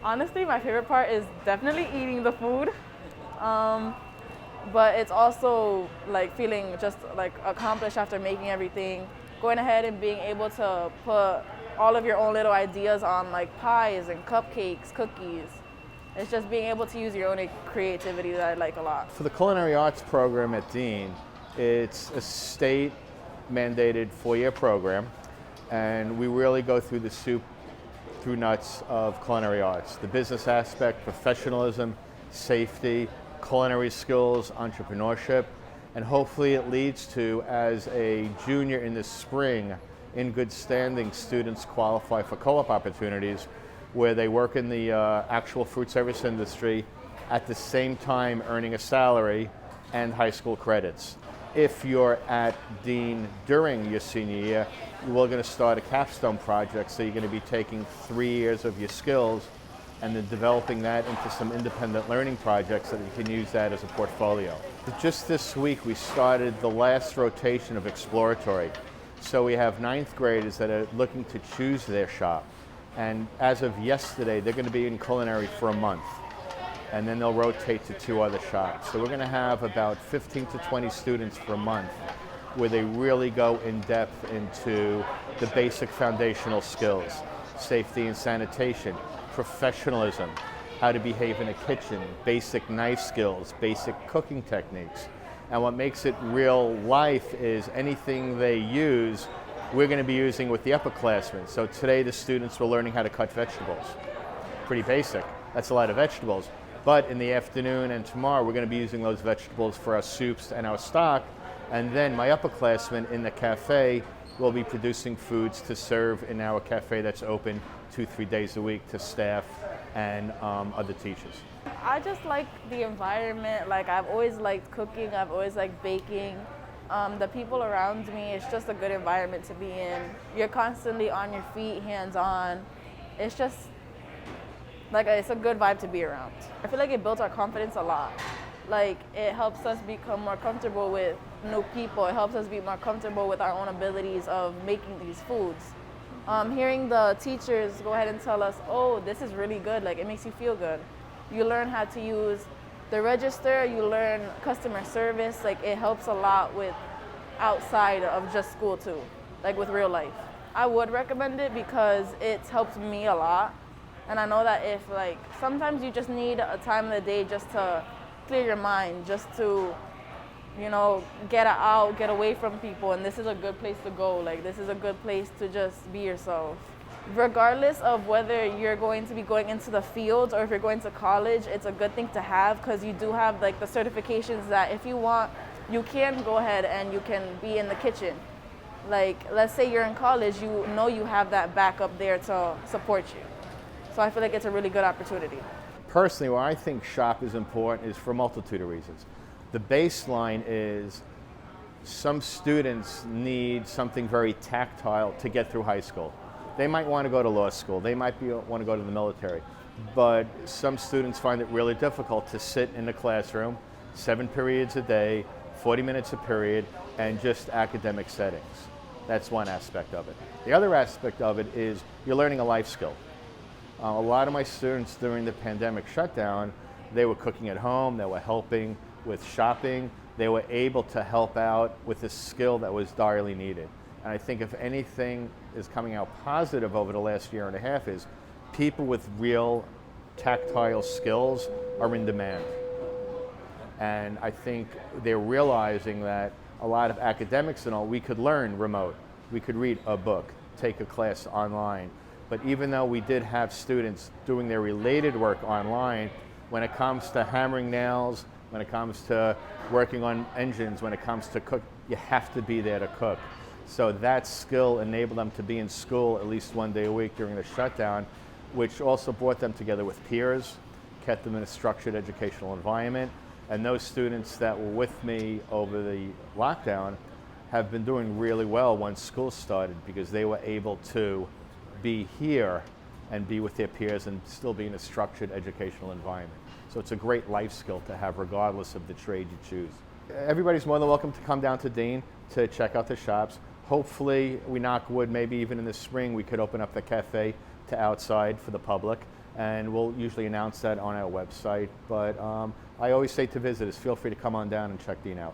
Honestly, my favorite part is definitely eating the food. Um, but it's also like feeling just like accomplished after making everything, going ahead and being able to put all of your own little ideas on like pies and cupcakes, cookies. It's just being able to use your own creativity that I like a lot. For the culinary arts program at Dean, it's a state mandated 4-year program, and we really go through the soup through nuts of culinary arts. The business aspect, professionalism, safety, culinary skills, entrepreneurship, and hopefully it leads to, as a junior in the spring, in good standing, students qualify for co-op opportunities where they work in the actual food service industry at the same time earning a salary and high school credits. If you're at Dean during your senior year, we're going to start a capstone project, so you're going to be taking 3 years of your skills and then developing that into some independent learning projects so that you can use that as a portfolio. Just this week we started the last rotation of exploratory. So we have 9th graders that are looking to choose their shop. And as of yesterday, they're going to be in culinary for a month. And then they'll rotate to 2 other shops. So we're going to have about 15 to 20 students per month where they really go in depth into the basic foundational skills, safety and sanitation, professionalism, how to behave in a kitchen, basic knife skills, basic cooking techniques. And what makes it real life is anything they use, we're going to be using with the upperclassmen. So today the students were learning how to cut vegetables. Pretty basic. That's a lot of vegetables. But in the afternoon and tomorrow, we're going to be using those vegetables for our soups and our stock. And then my upperclassmen in the cafe will be producing foods to serve in our cafe that's open 2-3 days a week to staff and other teachers. I just like the environment. Like, I've always liked cooking. I've always liked baking. The people around me, it's just a good environment to be in. You're constantly on your feet, hands-on. It's just like, it's a good vibe to be around. I feel like it built our confidence a lot. Like, it helps us become more comfortable with new people. It helps us be more comfortable with our own abilities of making these foods. Hearing the teachers go ahead and tell us, oh, this is really good, like, it makes you feel good. You learn how to use the register, you learn customer service. Like, it helps a lot with outside of just school too, like with real life. I would recommend it because it's helped me a lot. And I know that if, like, sometimes you just need a time of the day just to clear your mind, just to, you know, get out, get away from people, and this is a good place to go. Like, this is a good place to just be yourself. Regardless of whether you're going to be going into the field or if you're going to college, it's a good thing to have because you do have, like, the certifications that if you want, you can go ahead and you can be in the kitchen. Like, let's say you're in college, you know you have that backup there to support you. So I feel like it's a really good opportunity. Personally, why I think shop is important is for a multitude of reasons. The baseline is some students need something very tactile to get through high school. They might want to go to law school, they might want to go to the military, but some students find it really difficult to sit in the classroom 7 periods a day, 40 minutes a period, and just academic settings. That's one aspect of it. The other aspect of it is you're learning a life skill. A lot of my students during the pandemic shutdown, they were cooking at home, they were helping with shopping, they were able to help out with a skill that was direly needed. And I think if anything is coming out positive over the last year and a half is people with real tactile skills are in demand. And I think they're realizing that a lot of academics and all, we could learn remote. We could read a book, take a class online. But even though we did have students doing their related work online, when it comes to hammering nails, when it comes to working on engines, when it comes to cook, you have to be there to cook. So that skill enabled them to be in school at least 1 day a week during the shutdown, which also brought them together with peers, kept them in a structured educational environment. And those students that were with me over the lockdown have been doing really well once school started because they were able to be here and be with their peers and still be in a structured educational environment. So it's a great life skill to have regardless of the trade you choose. Everybody's more than welcome to come down to Dean to check out the shops. Hopefully, we knock wood, maybe even in the spring we could open up the cafe to outside for the public. and we'll usually announce that on our website. But I always say to visitors, feel free to come on down and check Dean out.